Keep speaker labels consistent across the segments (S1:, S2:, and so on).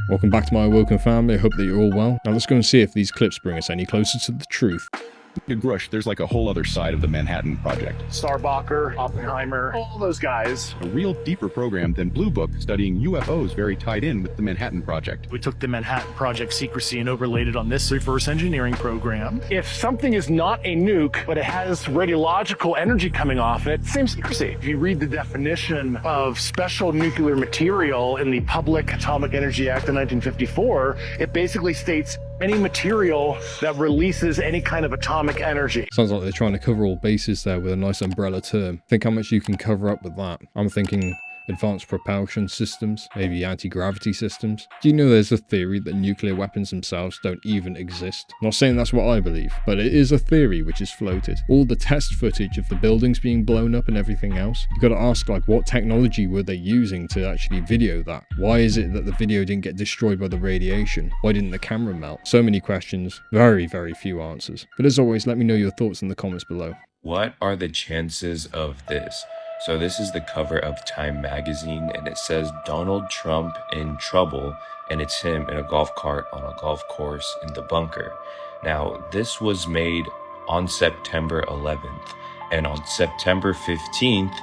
S1: Welcome back to my Awoken family. I hope that you're all well. Now let's go and see if these clips bring us any closer to the truth.
S2: Grush, there's like a whole other side of the Manhattan Project.
S3: Starbacher, Oppenheimer, all those guys.
S2: A real deeper program than Blue Book, studying UFOs very tied in with the Manhattan Project.
S3: We took the Manhattan Project secrecy and overlaid it on this reverse engineering program. If something is not a nuke, but it has radiological energy coming off it, same secrecy. If you read the definition of special nuclear material in the Public Atomic Energy Act of 1954, it basically states any material that releases any kind of atomic energy.
S1: Sounds like they're trying to cover all bases there with a nice umbrella term. Think how much you can cover up with that. I'm thinking advanced propulsion systems, maybe anti-gravity systems. Do you know there's a theory that nuclear weapons themselves don't even exist? I'm not saying that's what I believe, but it is a theory which is floated. All the test footage of the buildings being blown up and everything else, you gotta ask, like, what technology were they using to actually video that? Why is it that the video didn't get destroyed by the radiation? Why didn't the camera melt? So many questions, very, very few answers. But as always, let me know your thoughts in the comments below.
S4: What are the chances of this? So this is the cover of Time magazine, and it says Donald Trump in trouble, and it's him in a golf cart on a golf course in the bunker. Now, this was made on September 11th, and on September 15th,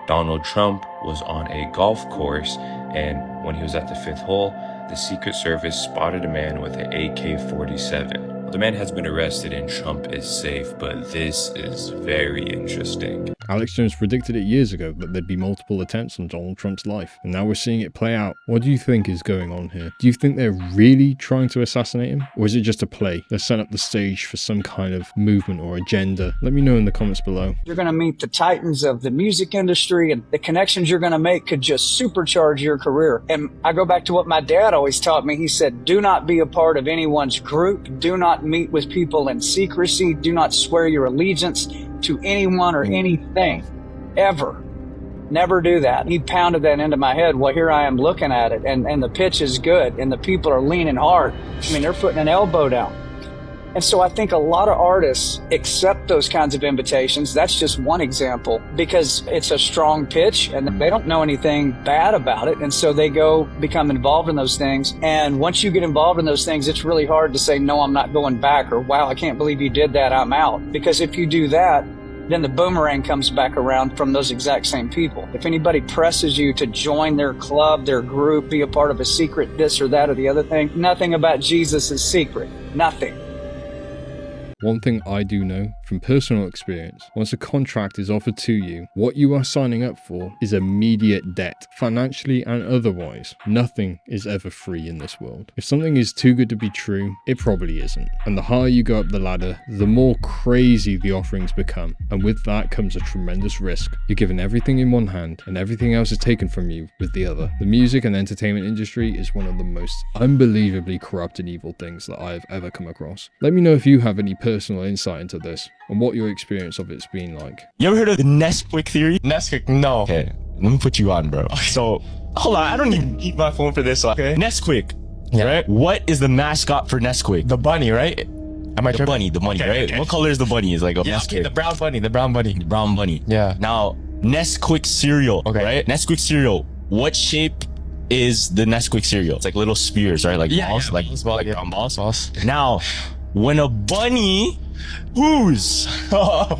S4: Donald Trump was on a golf course, and when he was at the 5th hole, the Secret Service spotted a man with an AK-47. The man has been arrested and Trump is safe, but this is very interesting.
S1: Alex Jones predicted it years ago that there'd be multiple attempts on Donald Trump's life, and now we're seeing it play out. What do you think is going on here? Do you think they're really trying to assassinate him? Or is it just a play? They're setting up the stage for some kind of movement or agenda? Let me know in the comments below.
S5: You're going to meet the titans of the music industry, and the connections you're going to make could just supercharge your career. And I go back to what my dad always taught me. He said, do not be a part of anyone's group. Do not meet with people in secrecy. Do not swear your allegiance to anyone or anything, ever. Never do that. He pounded that into my head. Well, here I am looking at it, and the pitch is good, and the people are leaning hard. I mean, they're putting an elbow down. And so I think a lot of artists accept those kinds of invitations. That's just one example, because it's a strong pitch and they don't know anything bad about it. And so they go become involved in those things. And once you get involved in those things, it's really hard to say, no, I'm not going back, or wow, I can't believe you did that, I'm out. Because if you do that, then the boomerang comes back around from those exact same people. If anybody presses you to join their club, their group, be a part of a secret this or that or the other thing, nothing about Jesus is secret. Nothing.
S1: One thing I do know from personal experience, once a contract is offered to you, what you are signing up for is immediate debt, financially and otherwise. Nothing is ever free in this world. If something is too good to be true, it probably isn't. And the higher you go up the ladder, the more crazy the offerings become. And with that comes a tremendous risk. You're given everything in one hand and everything else is taken from you with the other. The music and entertainment industry is one of the most unbelievably corrupt and evil things that I've ever come across. Let me know if you have any personal insight into this and what your experience of it's been like.
S6: You ever heard of the Nesquik theory? Nesquik, no. Okay, let me put you on, bro. So, hold on, I don't even need my phone for this. Okay. Nesquik, right? What is the mascot for Nesquik? The bunny, right? Am I tripping? The bunny, right? Okay. What color is the bunny? It's like a Nesquik. The brown bunny, the brown bunny. The brown bunny. Yeah. Now, Nesquik cereal, right? Nesquik cereal. What shape is the Nesquik cereal? It's like little spears, right? Like balls, like brown balls. Now, when a bunny poos,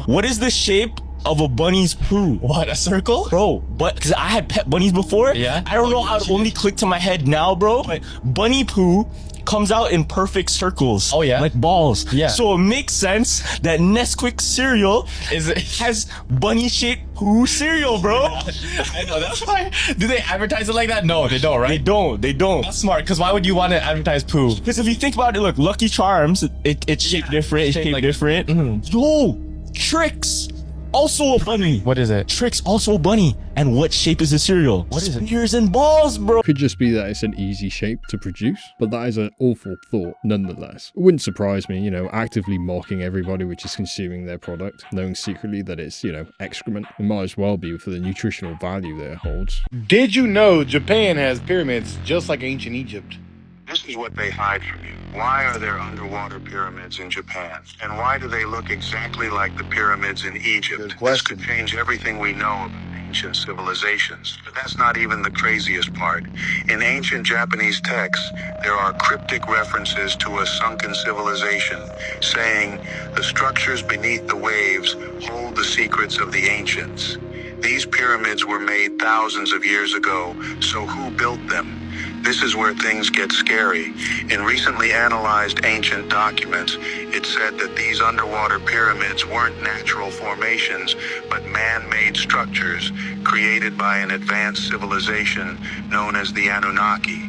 S6: what is the shape of a bunny's poo? What, a circle? Bro, but because I had pet bunnies before, I don't know how it only clicked to my head now, bro, but bunny poo comes out in perfect circles. Oh yeah? Like balls. Yeah. So it makes sense that Nesquik cereal has bunny-shaped poo cereal, bro. I know, that's why. Do they advertise it like that? No, they don't, right? They don't. That's smart, because why would you want to advertise poo? Because if you think about it, look, Lucky Charms, it's shaped different, it's shaped like different. Yo, Trix, also a bunny. What is it? Trix, also a bunny. And what shape is the cereal? What is it? Spears and balls, bro.
S1: Could just be that it's an easy shape to produce, but that is an awful thought nonetheless. It wouldn't surprise me, actively mocking everybody which is consuming their product, knowing secretly that it's, excrement. It might as well be for the nutritional value that it holds.
S7: Did you know Japan has pyramids just like ancient Egypt?
S8: This is what they hide from you. Why are there underwater pyramids in Japan? And why do they look exactly like the pyramids in Egypt?
S7: Good question.
S8: This could change everything we know of ancient civilizations. But that's not even the craziest part. In ancient Japanese texts, there are cryptic references to a sunken civilization, saying, "The structures beneath the waves hold the secrets of the ancients." These pyramids were made thousands of years ago, so who built them? This is where things get scary. In recently analyzed ancient documents, it said that these underwater pyramids weren't natural formations, but man-made structures created by an advanced civilization known as the Anunnaki.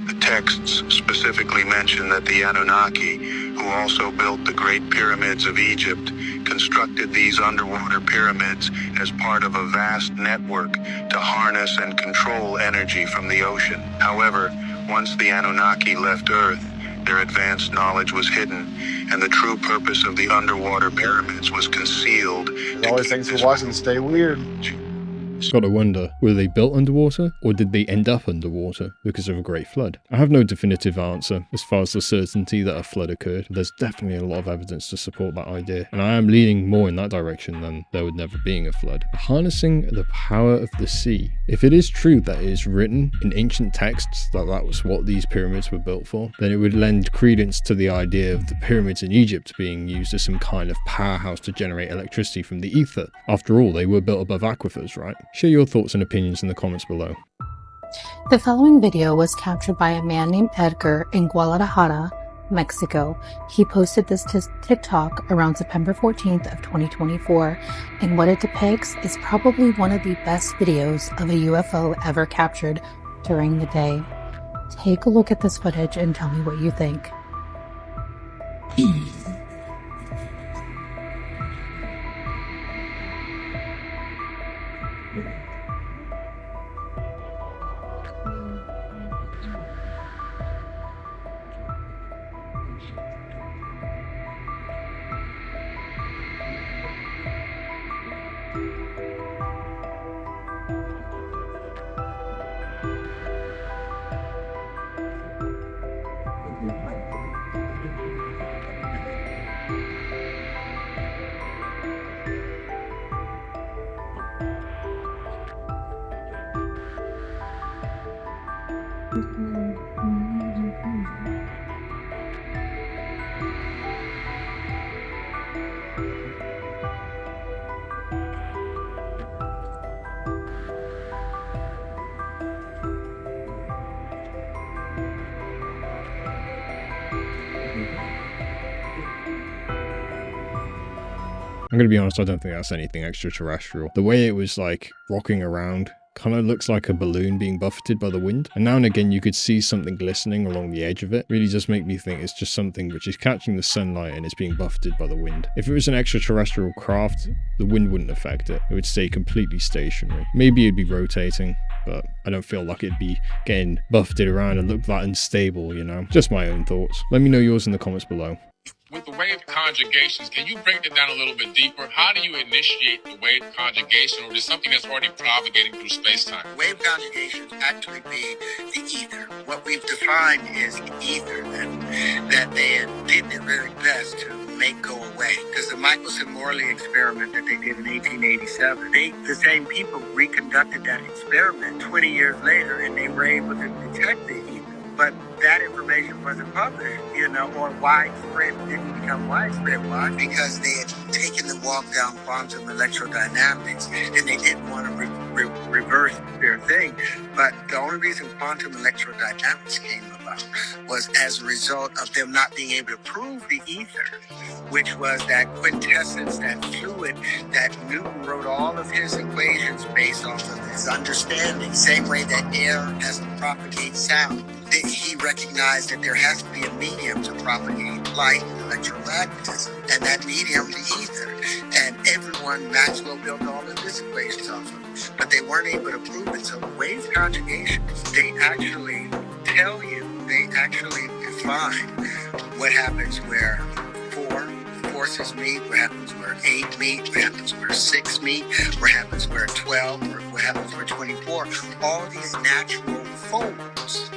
S8: The texts specifically mention that the Anunnaki, who also built the Great Pyramids of Egypt, constructed these underwater pyramids as part of a vast network to harness and control energy from the ocean. However, once the Anunnaki left Earth, their advanced knowledge was hidden, and the true purpose of the underwater pyramids was concealed.
S7: Always thanks for watching. Stay weird.
S1: Gotta wonder, were they built underwater, or did they end up underwater because of a great flood? I have no definitive answer as far as the certainty that a flood occurred. There's definitely a lot of evidence to support that idea, and I am leaning more in that direction than there would never being a flood. Harnessing the power of the sea. If it is true that it is written in ancient texts that that was what these pyramids were built for, then it would lend credence to the idea of the pyramids in Egypt being used as some kind of powerhouse to generate electricity from the ether. After all, they were built above aquifers, right? Share your thoughts and opinions in the comments below.
S9: The following video was captured by a man named Edgar in Guadalajara, Mexico. He posted this to TikTok around September 14th of 2024, and what it depicts is probably one of the best videos of a UFO ever captured during the day. Take a look at this footage and tell me what you think.
S1: I'm gonna be honest, I don't think that's anything extraterrestrial. The way it was like rocking around kind of looks like a balloon being buffeted by the wind, and now and again you could see something glistening along the edge of it. Really just make me think it's just something which is catching the sunlight and is being buffeted by the wind. If it was an extraterrestrial craft, the wind wouldn't affect it. It would stay completely stationary. Maybe it'd be rotating, but I don't feel like it'd be getting buffeted around and look that unstable, you know? Just my own thoughts. Let me know yours in the comments below.
S10: With the wave conjugations, can you break it down a little bit deeper? How do you initiate the wave conjugation, or is it something that's already propagating through space-time?
S11: Wave conjugations actually be the ether. What we've defined is ether that they did their very best to make go away. Because the Michelson-Morley experiment that they did in 1887, the same people reconducted that experiment 20 years later, and they were able to detect the ether. But that information wasn't published, or widespread, didn't become widespread. Why? Because they had taken the walk down quantum electrodynamics, and they didn't want to reverse their thing. But the only reason quantum electrodynamics came about was as a result of them not being able to prove the ether, which was that quintessence, that fluid that Newton wrote all of his equations based off of his understanding. Same way that air has to propagate sound. He recognized that there has to be a medium to propagate light and electromagnetism, and that medium, the ether. And Maxwell built all of his equations off of it, but they weren't able to prove it. So wave conjugation, they actually tell you, they actually define what happens where 4 forces meet, what happens where 8 meet, what happens where 6 meet, what happens where 12, or what happens where 24. All these natural folds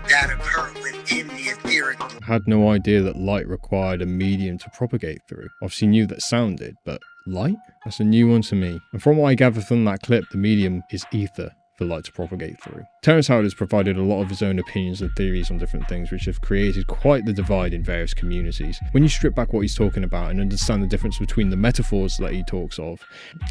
S11: that occur within the etheric
S1: I had no idea that light required a medium to propagate through. Obviously knew that sound did, but light? That's a new one to me. And from what I gather from that clip, the medium is ether for light to propagate through. Terrence Howard has provided a lot of his own opinions and theories on different things, which have created quite the divide in various communities. When you strip back what he's talking about and understand the difference between the metaphors that he talks of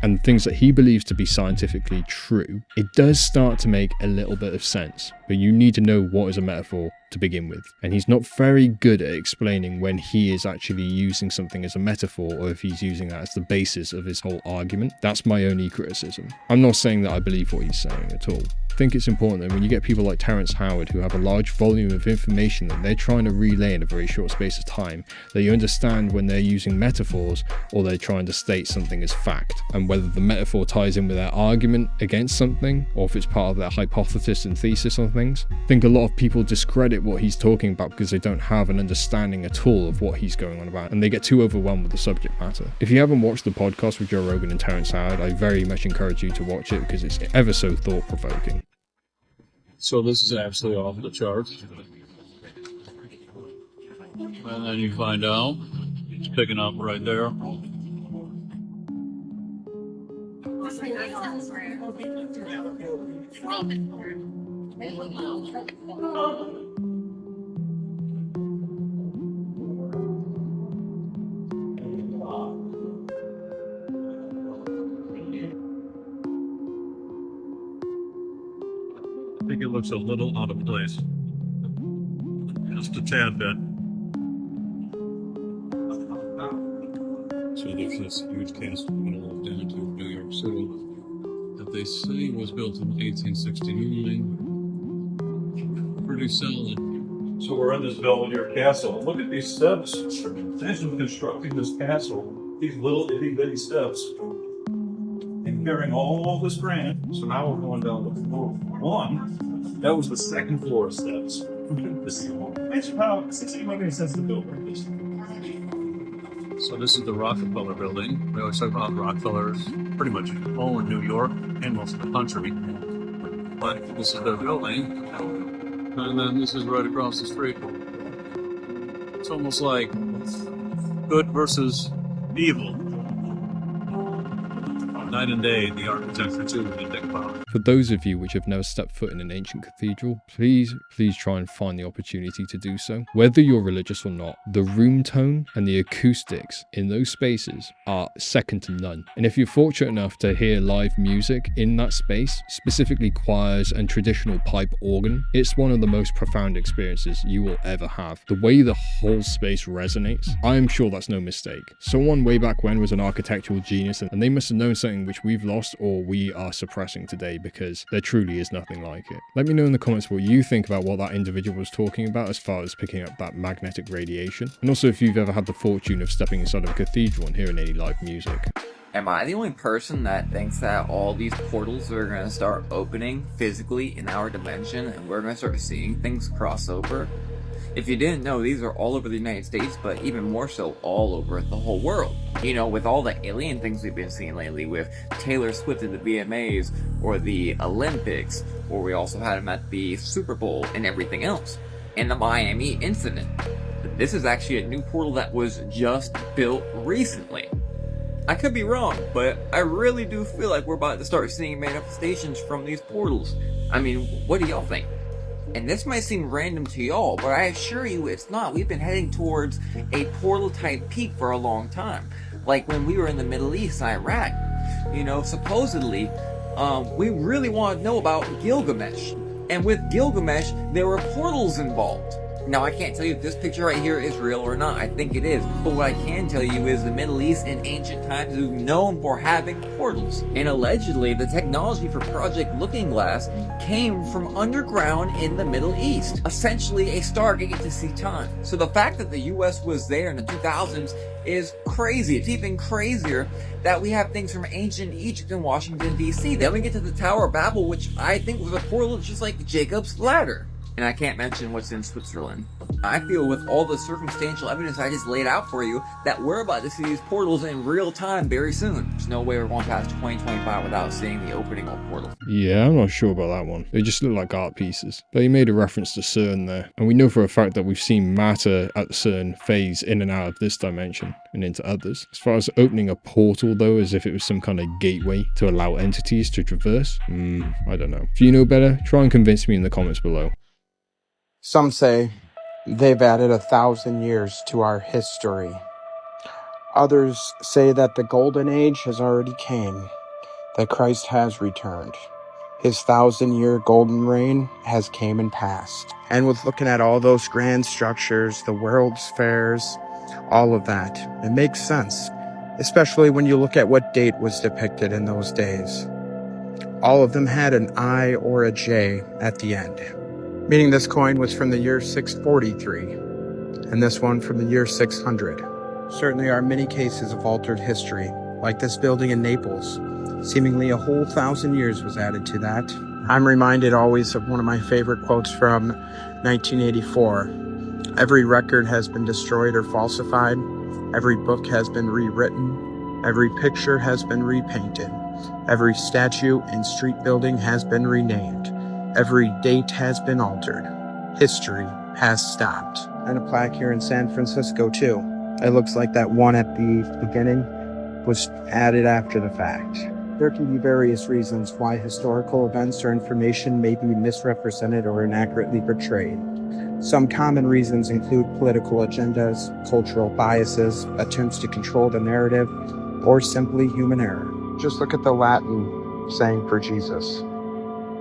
S1: and things that he believes to be scientifically true, it does start to make a little bit of sense. But you need to know what is a metaphor to begin with. And he's not very good at explaining when he is actually using something as a metaphor or if he's using that as the basis of his whole argument. That's my only criticism. I'm not saying that I believe what he's saying at all. I think it's important that when you get people like Terrence Howard who have a large volume of information that they're trying to relay in a very short space of time, that you understand when they're using metaphors or they're trying to state something as fact, and whether the metaphor ties in with their argument against something or if it's part of their hypothesis and thesis on things. I think a lot of people discredit what he's talking about because they don't have an understanding at all of what he's going on about, and they get too overwhelmed with the subject matter. If you haven't watched the podcast with Joe Rogan and Terrence Howard, I very much encourage you to watch it because it's ever so thought-provoking.
S12: So this is absolutely off the charts. And then you find out it's picking up right there. I think it looks a little out of place. Just a tad bit. So there's this huge castle in the middle of downtown New York City that they say was built in 1869. Pretty solid. So we're in this Belvedere Castle. Look at these steps. Imagine constructing this castle, these little itty bitty steps, and carrying all this granite. So now we're going down to floor 1. That was the second floor of steps. Imagine how it doesn't make any sense to build like this. So this is the Rockefeller building. We always talk about Rockefellers pretty much own New York and most of the country. But this is their building. And then this is right across the street. It's almost like good versus evil. Night and day, the architecture too, when you think about it.
S1: For those of you which have never stepped foot in an ancient cathedral, please try and find the opportunity to do so. Whether you're religious or not, the room tone and the acoustics in those spaces are second to none. And if you're fortunate enough to hear live music in that space, specifically choirs and traditional pipe organ, it's one of the most profound experiences you will ever have. The way the whole space resonates, I am sure that's no mistake. Someone way back when was an architectural genius and they must have known something which we've lost or we are suppressing today, because there truly is nothing like it. Let me know in the comments what you think about what that individual was talking about as far as picking up that magnetic radiation, and also if you've ever had the fortune of stepping inside of a cathedral and hearing any live music.
S13: Am I the only person that thinks that all these portals are going to start opening physically in our dimension and we're going to start seeing things cross over? If you didn't know, these are all over the United States, but even more so all over the whole world. You know, with all the alien things we've been seeing lately, with Taylor Swift at the VMAs, or the Olympics, or we also had him at the Super Bowl and everything else, and the Miami incident. This is actually a new portal that was just built recently. I could be wrong, but I really do feel like we're about to start seeing manifestations from these portals. I mean, what do y'all think? And this might seem random to y'all, but I assure you it's not. We've been heading towards a portal type peak for a long time. Like when we were in the Middle East, Iraq, you know, supposedly, we really want to know about Gilgamesh. And with Gilgamesh, there were portals involved. Now, I can't tell you if this picture right here is real or not. I think it is. But what I can tell you is the Middle East in ancient times is known for having portals. And allegedly, the technology for Project Looking Glass came from underground in the Middle East. Essentially, a stargate to see time. So the fact that the US was there in the 2000s is crazy. It's even crazier that we have things from ancient Egypt and Washington, D.C. Then we get to the Tower of Babel, which I think was a portal just like Jacob's Ladder. And I can't mention what's in Switzerland. I feel with all the circumstantial evidence I just laid out for you that we're about to see these portals in real time very soon. There's no way we're going past 2025 without seeing the opening of portals.
S1: Yeah, I'm not sure about that one. They just look like art pieces. But he made a reference to CERN there. And we know for a fact that we've seen matter at CERN phase in and out of this dimension and into others. As far as opening a portal though, as if it was some kind of gateway to allow entities to traverse, I don't know. If you know better, try and convince me in the comments below.
S14: Some say they've added 1,000 years to our history. Others say that the golden age has already came, that Christ has returned. His 1,000-year golden reign has came and passed. And with looking at all those grand structures, the World's Fairs, all of that, it makes sense, especially when you look at what date was depicted in those days. All of them had an I or a J at the end, meaning this coin was from the year 643, and this one from the year 600. Certainly are many cases of altered history, like this building in Naples. Seemingly a whole 1,000 years was added to that. I'm reminded always of one of my favorite quotes from 1984. Every record has been destroyed or falsified. Every book has been rewritten. Every picture has been repainted. Every statue and street building has been renamed. Every date has been altered. History has stopped. And a plaque here in San Francisco too. It looks like that one at the beginning was added after the fact. There can be various reasons why historical events or information may be misrepresented or inaccurately portrayed. Some common reasons include political agendas, cultural biases, attempts to control the narrative, or simply human error. Just look at the Latin saying for Jesus.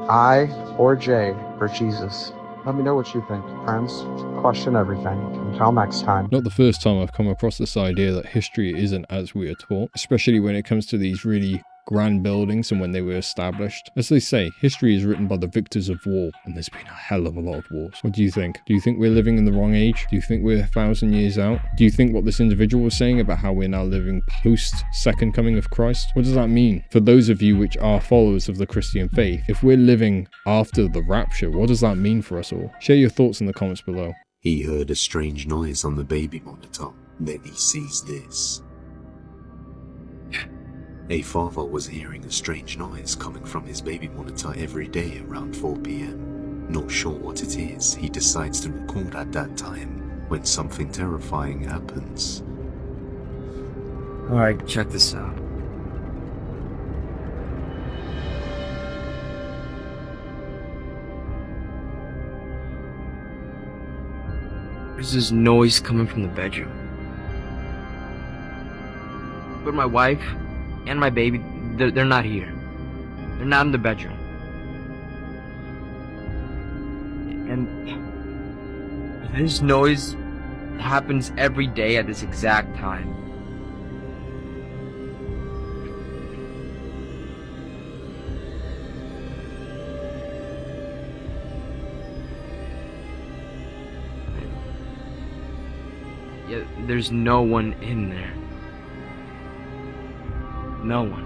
S14: I or J for Jesus. Let me know what you think, friends. Question everything. Until next time.
S1: Not the first time I've come across this idea that history isn't as we are taught, especially when it comes to these really grand buildings and when they were established. As they say, history is written by the victors of war, and there's been a hell of a lot of wars. What do you think? Do you think we're living in the wrong age? Do you think we're 1,000 years out? Do you think what this individual was saying about how we're now living post second coming of Christ? What does that mean? For those of you which are followers of the Christian faith, if we're living after the rapture, what does that mean for us all? Share your thoughts in the comments below.
S15: He heard a strange noise on the baby monitor. Then he sees this. A father was hearing a strange noise coming from his baby monitor every day around 4 p.m. Not sure what it is, he decides to record at that time when something terrifying happens.
S16: Alright, check this out. There's this noise coming from the bedroom. But my wife and my baby, they're not here. They're not in the bedroom. And this noise happens every day at this exact time. Yet there's no one in there. No one.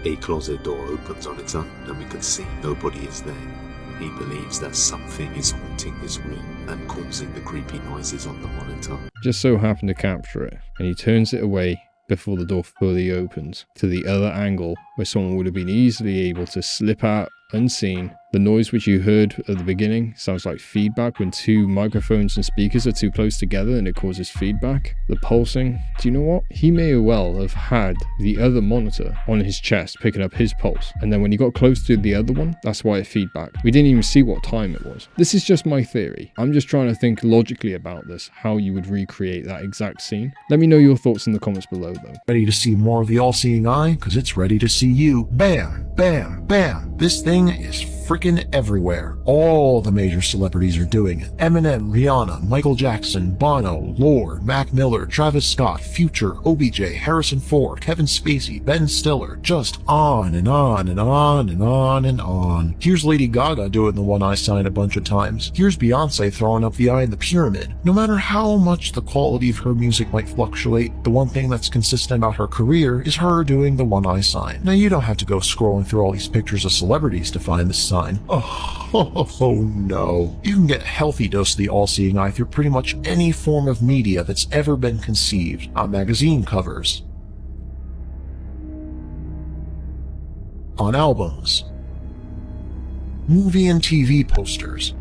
S15: A closet door opens on its own and we can see nobody is there. He believes that something is haunting his room and causing the creepy noises on the monitor.
S1: Just so happened to capture it, and he turns it away before the door fully opens to the other angle where someone would have been easily able to slip out unseen. The noise which you heard at the beginning sounds like feedback when two microphones and speakers are too close together and it causes feedback. The pulsing, do you know what? He may well have had the other monitor on his chest picking up his pulse, and then when he got close to the other one, that's why it feedback. We didn't even see what time it was. This is just my theory. I'm just trying to think logically about this, how you would recreate that exact scene. Let me know your thoughts in the comments below though.
S17: Ready to see more of the all-seeing eye? Because it's ready to see you. Bam, bam, bam. This thing is frickin' everywhere. All the major celebrities are doing it. Eminem, Rihanna, Michael Jackson, Bono, Lorde, Mac Miller, Travis Scott, Future, OBJ, Harrison Ford, Kevin Spacey, Ben Stiller, just on and on and on and on and on. Here's Lady Gaga doing the one eye sign a bunch of times. Here's Beyonce throwing up the eye in the pyramid. No matter how much the quality of her music might fluctuate, the one thing that's consistent about her career is her doing the one eye sign. Now, you don't have to go scrolling through all these pictures of celebrities to find this sign. Oh no. You can get a healthy dose of the all-seeing eye through pretty much any form of media that's ever been conceived. On magazine covers, on albums, movie and TV posters,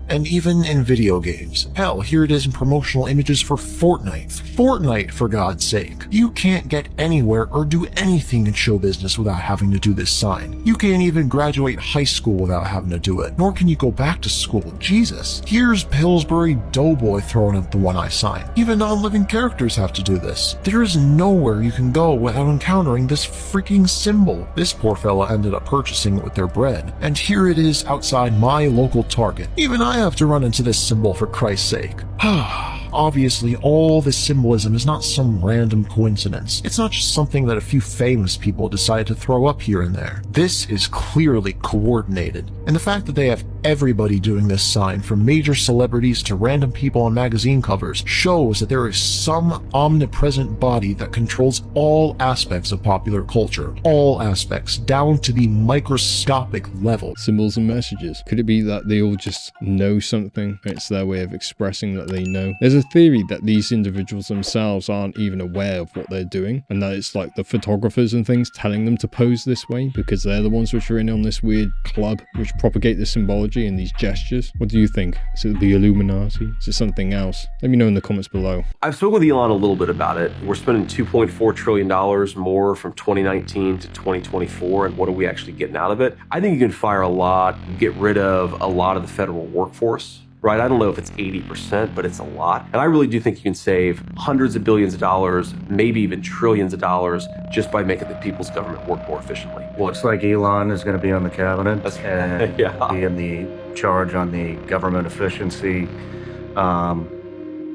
S17: and even in video games. Hell, here it is in promotional images for Fortnite. Fortnite, for God's sake. You can't get anywhere or do anything in show business without having to do this sign. You can't even graduate high school without having to do it, nor can you go back to school. Jesus. Here's Pillsbury Doughboy throwing up the one-eye sign. Even non-living characters have to do this. There is nowhere you can go without encountering this freaking symbol. This poor fella ended up purchasing it with their bread, and here it is outside my local Target. Even I have to run into this symbol, for Christ's sake. Obviously, all this symbolism is not some random coincidence. It's not just something that a few famous people decide to throw up here and there. This is clearly coordinated, and the fact that they have everybody doing this sign, from major celebrities to random people on magazine covers, shows that there is some omnipresent body that controls all aspects of popular culture. All aspects, down to the microscopic level.
S1: Symbols and messages. Could it be that they all just know something? It's their way of expressing that they know. There's a theory that these individuals themselves aren't even aware of what they're doing, and that it's like the photographers and things telling them to pose this way because they're the ones which are in on this weird club which propagate this symbology and these gestures. What do you think? Is it the Illuminati? Is it something else? Let me know in the comments below.
S18: I've spoken with Elon a little bit about it. We're spending $2.4 trillion more from 2019 to 2024, and what are we actually getting out of it? I think you can fire a lot, get rid of a lot of the federal workforce. Right? I don't know if it's 80%, but it's a lot. And I really do think you can save hundreds of billions of dollars, maybe even trillions of dollars, just by making the people's government work more efficiently.
S19: Looks like Elon is going to be on the cabinet and be in the charge on the government efficiency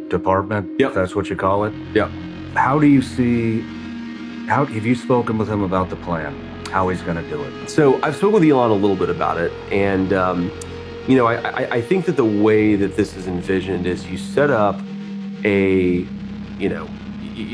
S19: department, if that's what you call it.
S18: Yeah.
S19: How do you see, have you spoken with him about the plan, how he's going to do it?
S18: So I've spoken with Elon a little bit about it, and you know, I think that the way that this is envisioned is you set up you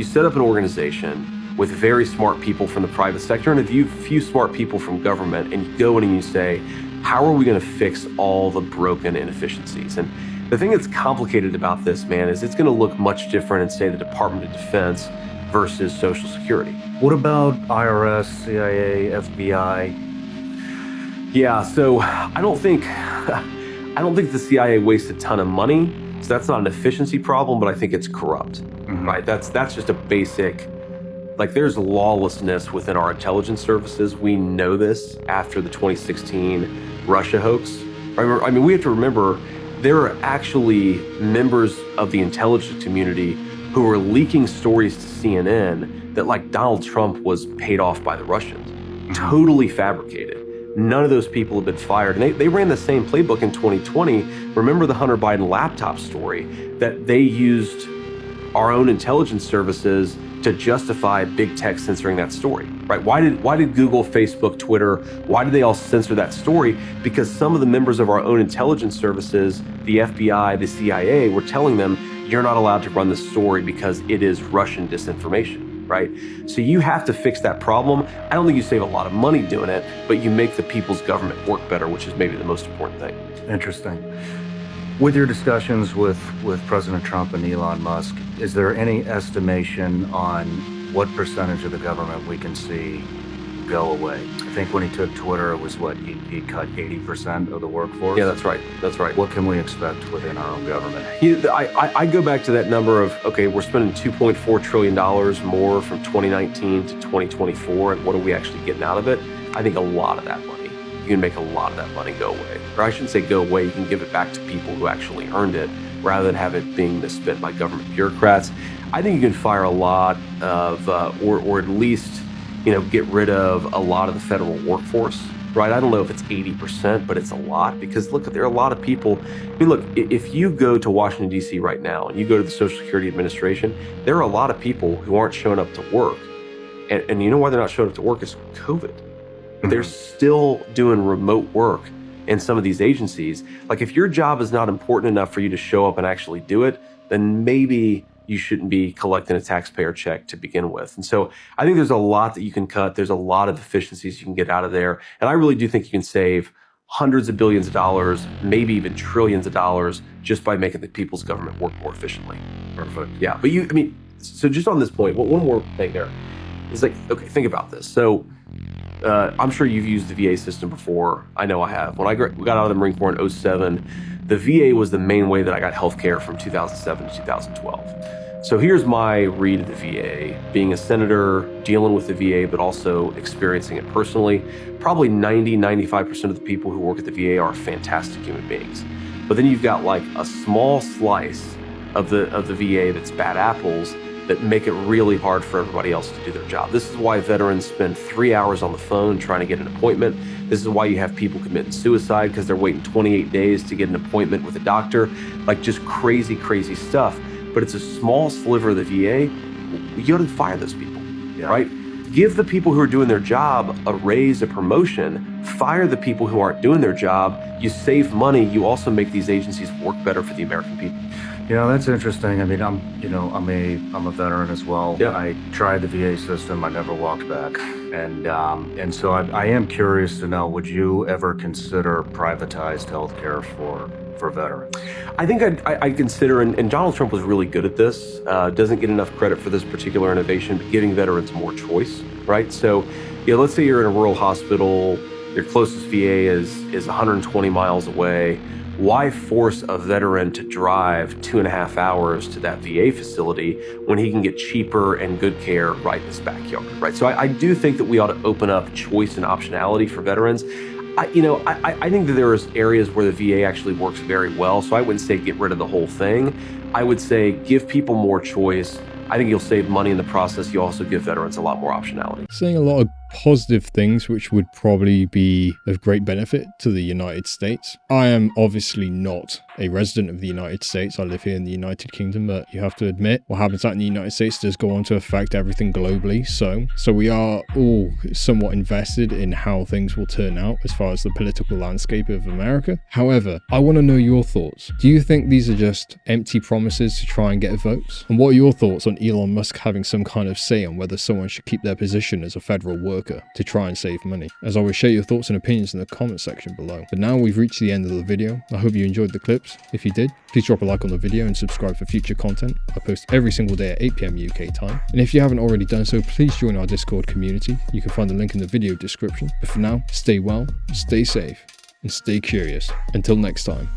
S18: set up an organization with very smart people from the private sector and a few smart people from government, and you go in and you say, how are we going to fix all the broken inefficiencies? And the thing that's complicated about this, man, is it's going to look much different in, say, the Department of Defense versus Social Security.
S19: What about IRS, CIA, FBI?
S18: Yeah, so I don't think the CIA wastes a ton of money. So that's not an efficiency problem, but I think it's corrupt, right? That's just a basic, like, there's lawlessness within our intelligence services. We know this after the 2016 Russia hoax. I mean, we have to remember there are actually members of the intelligence community who are leaking stories to CNN that, like, Donald Trump was paid off by the Russians. Totally fabricated. None of those people have been fired. And they ran the same playbook in 2020. Remember the Hunter Biden laptop story, that they used our own intelligence services to justify big tech censoring that story, right? Why did Google, Facebook, Twitter, why did they all censor that story? Because some of the members of our own intelligence services, the FBI, the CIA, were telling them, you're not allowed to run this story because it is Russian disinformation. Right? So you have to fix that problem. I don't think you save a lot of money doing it, but you make the people's government work better, which is maybe the most important thing.
S19: Interesting. With your discussions with President Trump and Elon Musk, is there any estimation on what percentage of the government we can see go away? I think when he took Twitter, it was what, he cut 80% of the workforce?
S18: Yeah, that's right. That's right.
S19: What can we expect within our own government?
S18: I go back to that number of, okay, we're spending $2.4 trillion more from 2019 to 2024, and what are we actually getting out of it? I think a lot of that money, you can make a lot of that money go away. Or I shouldn't say go away, you can give it back to people who actually earned it, rather than have it being misspent by government bureaucrats. I think you can fire a lot of, or at least, get rid of a lot of the federal workforce, right? I don't know if it's 80%, but it's a lot, because look, there are a lot of people. I mean, look, if you go to Washington, D.C. right now and you go to the Social Security Administration, there are a lot of people who aren't showing up to work. And you know why they're not showing up to work is COVID. They're still doing remote work in some of these agencies. Like, if your job is not important enough for you to show up and actually do it, then maybe you shouldn't be collecting a taxpayer check to begin with. And so I think there's a lot that you can cut. There's a lot of efficiencies you can get out of there. And I really do think you can save hundreds of billions of dollars, maybe even trillions of dollars, just by making the people's government work more efficiently.
S19: Perfect.
S18: Yeah, but so just on this point, one more thing there. It's like, okay, think about this. So I'm sure you've used the VA system before. I know I have. When I got out of the Marine Corps in 2007, the VA was the main way that I got healthcare from 2007 to 2012. So here's my read of the VA, being a senator, dealing with the VA, but also experiencing it personally. Probably 90-95% of the people who work at the VA are fantastic human beings. But then you've got like a small slice of the VA that's bad apples that make it really hard for everybody else to do their job. This is why veterans spend 3 hours on the phone trying to get an appointment. This is why you have people committing suicide because they're waiting 28 days to get an appointment with a doctor. Like, just crazy, crazy stuff. But it's a small sliver of the VA. You got to fire those people, right? Give the people who are doing their job a raise, a promotion. Fire the people who aren't doing their job. You save money. You also make these agencies work better for the American people.
S19: You know, that's interesting. I mean, I'm a veteran as well.
S18: Yeah.
S19: I tried the VA system. I never walked back. And so I am curious to know, would you ever consider privatized healthcare for veterans?
S18: I think I'd consider, and Donald Trump was really good at this, doesn't get enough credit for this particular innovation, but giving veterans more choice, right? So, let's say you're in a rural hospital, your closest VA is 120 miles away. Why force a veteran to drive 2.5 hours to that VA facility when he can get cheaper and good care right in his backyard, right? So I do think that we ought to open up choice and optionality for veterans. I think that there is areas where the VA actually works very well, so I wouldn't say get rid of the whole thing. I would say give people more choice. I think you'll save money in the process. You also give veterans a lot more optionality.
S1: Saying a lot of positive things which would probably be of great benefit to the United States. I am obviously not a resident of the United States. I live here in the United Kingdom, but you have to admit what happens out in the United States does go on to affect everything globally. So we are all somewhat invested in how things will turn out as far as the political landscape of America. However, I want to know your thoughts. Do you think these are just empty promises to try and get votes? And what are your thoughts on Elon Musk having some kind of say on whether someone should keep their position as a federal worker to try and save money? As always, share your thoughts and opinions in the comment section below. But now we've reached the end of the video. I hope you enjoyed the clips. If you did, please drop a like on the video and subscribe for future content. I post every single day at 8 PM UK time. And if you haven't already done so, please join our Discord community. You can find the link in the video description. But for now, stay well, stay safe, and stay curious. Until next time.